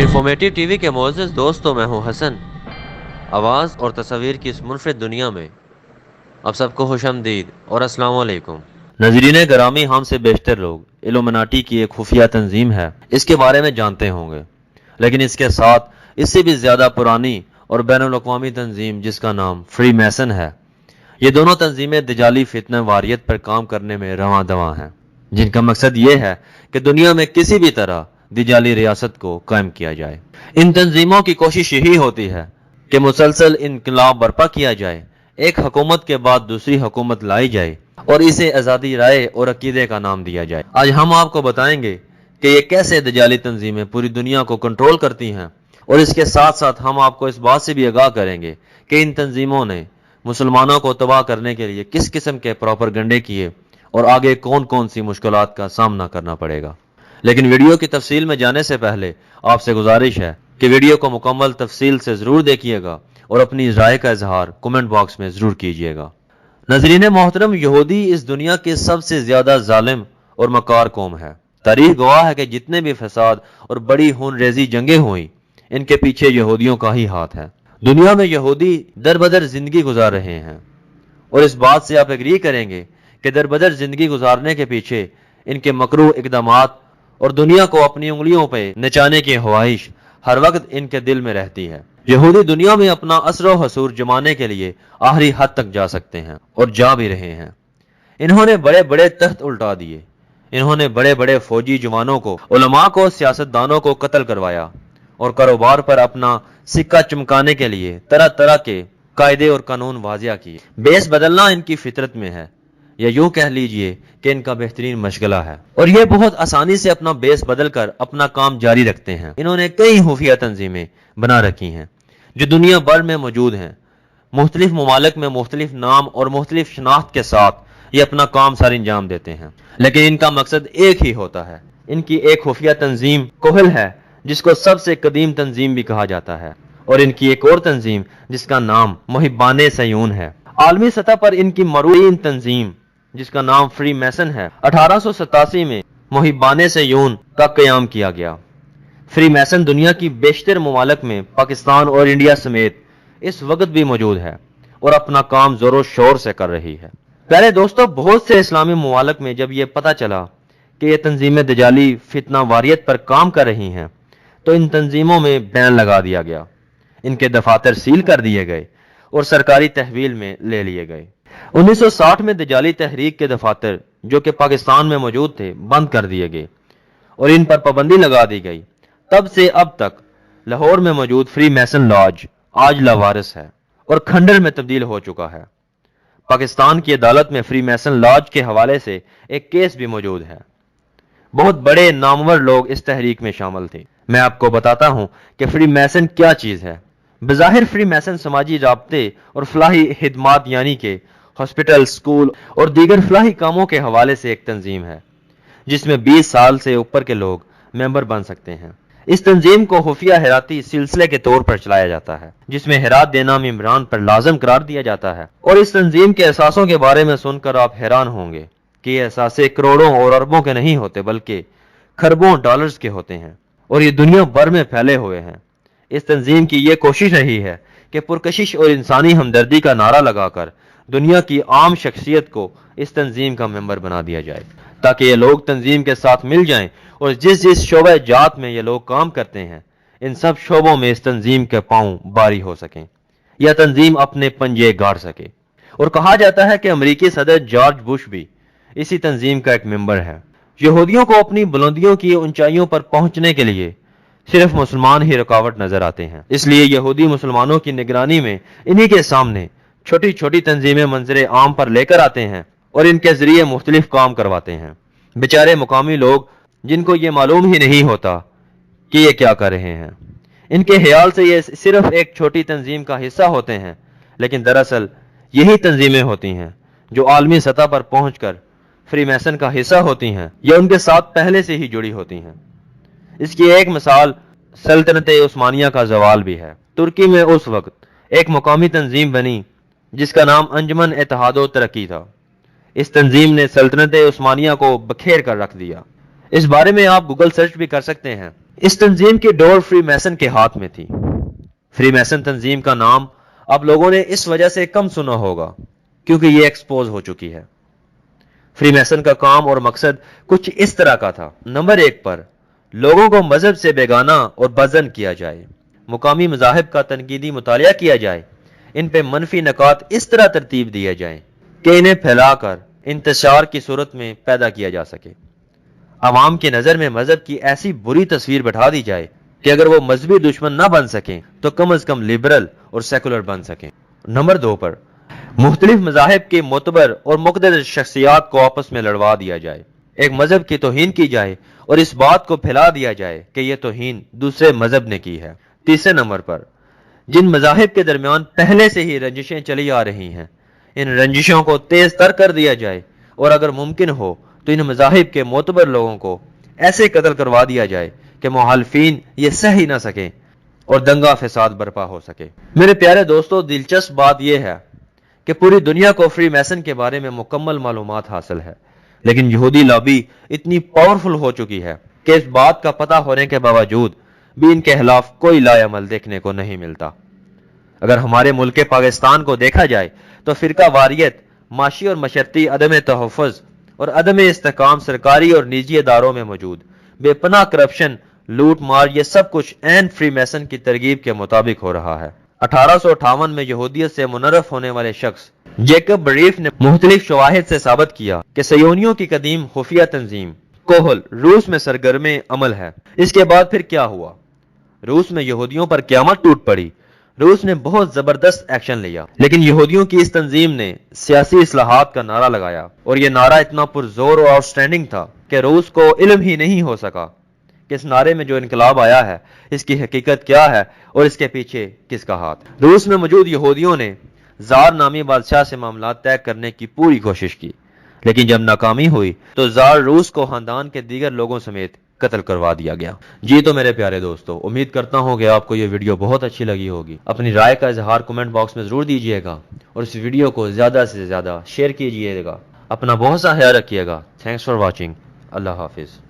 Informative T V کے معزز دوستوں، میں ہوں حسن۔ آواز اور تصویر کی اس منفرد دنیا میں آپ سب کو خوش آمدید اور السلام علیکم۔ ناظرین گرامی، ہم سے بیشتر لوگ الومناٹی کی ایک خفیہ تنظیم ہے اس کے بارے میں جانتے ہوں گے، لیکن اس کے ساتھ اس سے بھی زیادہ پرانی اور بین الاقوامی تنظیم جس کا نام فری میسن ہے، یہ دونوں تنظیمیں دجالی فتنہ واریت پر کام کرنے میں رواں دواں ہیں، جن کا مقصد یہ ہے کہ دنیا میں کسی بھی طرح دجالی ریاست کو قائم کیا جائے۔ ان تنظیموں کی کوشش یہی ہوتی ہے کہ مسلسل انقلاب برپا کیا جائے، ایک حکومت کے بعد دوسری حکومت لائی جائے اور اسے آزادی رائے اور عقیدے کا نام دیا جائے۔ آج ہم آپ کو بتائیں گے کہ یہ کیسے دجالی تنظیمیں پوری دنیا کو کنٹرول کرتی ہیں، اور اس کے ساتھ ساتھ ہم آپ کو اس بات سے بھی آگاہ کریں گے کہ ان تنظیموں نے مسلمانوں کو تباہ کرنے کے لیے کس قسم کے پروپیگنڈے کیے اور آگے کون کون سی مشکلات کا سامنا کرنا پڑے گا۔ لیکن ویڈیو کی تفصیل میں جانے سے پہلے آپ سے گزارش ہے کہ ویڈیو کو مکمل تفصیل سے ضرور دیکھیے گا اور اپنی رائے کا اظہار کمنٹ باکس میں ضرور کیجیے گا۔ ناظرین محترم، یہودی اس دنیا کے سب سے زیادہ ظالم اور مکار قوم ہے۔ تاریخ گواہ ہے کہ جتنے بھی فساد اور بڑی خون ریزی جنگیں ہوئیں، ان کے پیچھے یہودیوں کا ہی ہاتھ ہے۔ دنیا میں یہودی در بدر زندگی گزار رہے ہیں، اور اس بات سے آپ ایگری کریں گے کہ در بدر زندگی گزارنے کے پیچھے ان کے مکروہ اقدامات اور دنیا کو اپنی انگلیوں پہ نچانے کی خواہش ہر وقت ان کے دل میں رہتی ہے۔ یہودی دنیا میں اپنا اثر و حصور جمانے کے لیے آخری حد تک جا سکتے ہیں اور جا بھی رہے ہیں۔ انہوں نے بڑے بڑے تخت الٹا دیے، انہوں نے بڑے بڑے فوجی جوانوں کو، علماء کو، سیاستدانوں کو قتل کروایا، اور کاروبار پر اپنا سکہ چمکانے کے لیے طرح طرح کے قاعدے اور قانون واضح کیے۔ بیس بدلنا ان کی فطرت میں ہے، یا یوں کہہ لیجئے کہ ان کا بہترین مشغلہ ہے، اور یہ بہت آسانی سے اپنا بیس بدل کر اپنا کام جاری رکھتے ہیں۔ انہوں نے کئی خفیہ تنظیمیں بنا رکھی ہیں جو دنیا بھر میں موجود ہیں، مختلف ممالک میں مختلف نام اور مختلف شناخت کے ساتھ یہ اپنا کام سر انجام دیتے ہیں، لیکن ان کا مقصد ایک ہی ہوتا ہے۔ ان کی ایک خفیہ تنظیم کوہل ہے جس کو سب سے قدیم تنظیم بھی کہا جاتا ہے، اور ان کی ایک اور تنظیم جس کا نام محبان صیون ہے۔ عالمی سطح پر ان کی معروف تنظیم جس کا نام فری میسن ہے، 1887 میں محبان صیون کا قیام کیا گیا۔ فری میسن دنیا کی بیشتر ممالک میں پاکستان اور انڈیا سمیت اس وقت بھی موجود ہے اور اپنا کام زور و شور سے کر رہی ہے۔ پہلے دوستو، بہت سے اسلامی ممالک میں جب یہ پتہ چلا کہ یہ تنظیمیں دجالی فتنہ واریت پر کام کر رہی ہیں تو ان تنظیموں میں بین لگا دیا گیا، ان کے دفاتر سیل کر دیے گئے اور سرکاری تحویل میں لے لیے گئے۔ 1960 میں دجالی تحریک کے دفاتر جو کہ پاکستان میں موجود تھے بند کر دیے گئے اور ان پر پابندی لگا دی گئی۔ تب سے اب تک لاہور میں موجود فری میسن لاج آج لاوارث ہے اور کھنڈر میں تبدیل ہو چکا ہے۔ پاکستان کی عدالت میں فری میسن لاج کے حوالے سے ایک کیس بھی موجود ہے۔ بہت بڑے نامور لوگ اس تحریک میں شامل تھے۔ میں آپ کو بتاتا ہوں کہ فری میسن کیا چیز ہے۔ بظاہر فری میسن سماجی رابطے اور فلاحی خدمات یعنی کہ ہاسپٹل، سکول اور دیگر فلاحی کاموں کے حوالے سے ایک تنظیم ہے جس میں 20 سال سے اوپر کے لوگ ممبر بن سکتے ہیں۔ اس تنظیم کو خفیہ ہراتی سلسلے کے طور پر چلایا جاتا ہے جس میں ہرات دینا ممبران پر لازم قرار دیا جاتا ہے، اور اس تنظیم کے اثاثوں کے بارے میں سن کر آپ حیران ہوں گے کہ یہ اثاثے کروڑوں اور اربوں کے نہیں ہوتے بلکہ خربوں ڈالرز کے ہوتے ہیں، اور یہ دنیا بھر میں پھیلے ہوئے ہیں۔ اس تنظیم کی یہ کوشش رہی ہے کہ پرکشش اور انسانی ہمدردی کا نعرہ لگا کر دنیا کی عام شخصیت کو اس تنظیم کا ممبر بنا دیا جائے تاکہ یہ لوگ تنظیم کے ساتھ مل جائیں اور جس جس شعبہ جات میں یہ لوگ کام کرتے ہیں ان سب شعبوں میں اس تنظیم کے پاؤں باری ہو سکیں یا تنظیم اپنے پنجے گاڑ سکے۔ اور کہا جاتا ہے کہ امریکی صدر جارج بش بھی اسی تنظیم کا ایک ممبر ہے۔ یہودیوں کو اپنی بلندیوں کی اونچائیوں پر پہنچنے کے لیے صرف مسلمان ہی رکاوٹ نظر آتے ہیں، اس لیے یہودی مسلمانوں کی نگرانی میں انہی کے سامنے چھوٹی چھوٹی تنظیمیں منظر عام پر لے کر آتے ہیں اور ان کے ذریعے مختلف کام کرواتے ہیں۔ بیچارے مقامی لوگ جن کو یہ معلوم ہی نہیں ہوتا کہ یہ کیا کر رہے ہیں، ان کے خیال سے یہ صرف ایک چھوٹی تنظیم کا حصہ ہوتے ہیں، لیکن دراصل یہی تنظیمیں ہوتی ہیں جو عالمی سطح پر پہنچ کر فری میسن کا حصہ ہوتی ہیں یا ان کے ساتھ پہلے سے ہی جڑی ہوتی ہیں۔ اس کی ایک مثال سلطنت عثمانیہ کا زوال بھی ہے۔ ترکی میں اس وقت ایک مقامی تنظیم بنی جس کا نام انجمن اتحاد و ترقی تھا۔ اس تنظیم نے سلطنت عثمانیہ کو بکھیر کر رکھ دیا۔ اس بارے میں آپ گوگل سرچ بھی کر سکتے ہیں۔ اس تنظیم کی ڈور فری میسن کے ہاتھ میں تھی۔ فری میسن تنظیم کا نام اب لوگوں نے اس وجہ سے کم سنا ہوگا کیونکہ یہ ایکسپوز ہو چکی ہے۔ فری میسن کا کام اور مقصد کچھ اس طرح کا تھا۔ نمبر 1 پر لوگوں کو مذہب سے بیگانہ اور بدظن کیا جائے، مقامی مذاہب کا تنقیدی مطالعہ کیا جائے، ان پہ منفی نکات اس طرح ترتیب دیے جائیں کہ انہیں پھیلا کر انتشار کی صورت میں پیدا کیا جا سکے۔ عوام کی نظر میں مذہب کی ایسی بری تصویر بٹھا دی جائے کہ اگر وہ مذہبی دشمن نہ بن سکیں تو کم از کم لبرل اور سیکولر بن سکیں۔ نمبر 2 پر مختلف مذاہب کے معتبر اور مقتدر شخصیات کو آپس میں لڑوا دیا جائے، ایک مذہب کی توہین کی جائے اور اس بات کو پھیلا دیا جائے کہ یہ توہین دوسرے مذہب نے کی ہے۔ تیسرے نمبر پر جن مذاہب کے درمیان پہلے سے ہی رنجشیں چلی آ رہی ہیں، ان رنجشوں کو تیز تر کر دیا جائے اور اگر ممکن ہو تو ان مذاہب کے معتبر لوگوں کو ایسے قتل کروا دیا جائے کہ مخالفین یہ سہ ہی نہ سکیں اور دنگا فساد برپا ہو سکے۔ میرے پیارے دوستو، دلچسپ بات یہ ہے کہ پوری دنیا کو فری میسن کے بارے میں مکمل معلومات حاصل ہے، لیکن یہودی لابی اتنی پاورفل ہو چکی ہے کہ اس بات کا پتہ ہونے کے باوجود بھی ان کے خلاف کوئی لا عمل دیکھنے کو نہیں ملتا۔ اگر ہمارے ملک پاکستان کو دیکھا جائے تو فرقہ واریت، معاشی اور معاشرتی عدم تحفظ اور عدم استحکام سرکاری اور نجی اداروں میں موجود، بے پناہ کرپشن، لوٹ مار، یہ سب کچھ عین فری میسن کی ترغیب کے مطابق ہو رہا ہے۔ 1858 میں یہودیت سے منحرف ہونے والے شخص جیکب بریف نے مختلف شواہد سے ثابت کیا کہ صیونیوں کی قدیم خفیہ تنظیم کوہل روس میں سرگرم عمل ہے۔ اس کے بعد پھر کیا ہوا؟ روس میں یہودیوں پر قیامت ٹوٹ پڑی۔ روس نے بہت زبردست ایکشن لیا، لیکن یہودیوں کی اس تنظیم نے سیاسی اصلاحات کا نعرہ لگایا اور یہ نعرہ اتنا پرزور اور آؤٹ اسٹینڈنگ تھا کہ روس کو علم ہی نہیں ہو سکا کہ اس نعرے میں جو انقلاب آیا ہے اس کی حقیقت کیا ہے اور اس کے پیچھے کس کا ہاتھ۔ روس میں موجود یہودیوں نے زار نامی بادشاہ سے معاملات طے کرنے کی پوری کوشش کی، لیکن جب ناکامی ہوئی تو زار روس کو خاندان کے دیگر لوگوں سمیت قتل کروا دیا گیا۔ جی تو میرے پیارے دوستو، امید کرتا ہوں کہ آپ کو یہ ویڈیو بہت اچھی لگی ہوگی۔ اپنی رائے کا اظہار کمنٹ باکس میں ضرور دیجیے گا اور اس ویڈیو کو زیادہ سے زیادہ شیئر کیجیے گا۔ اپنا بہت سا خیال رکھیے گا۔ Thanks for watching. اللہ حافظ۔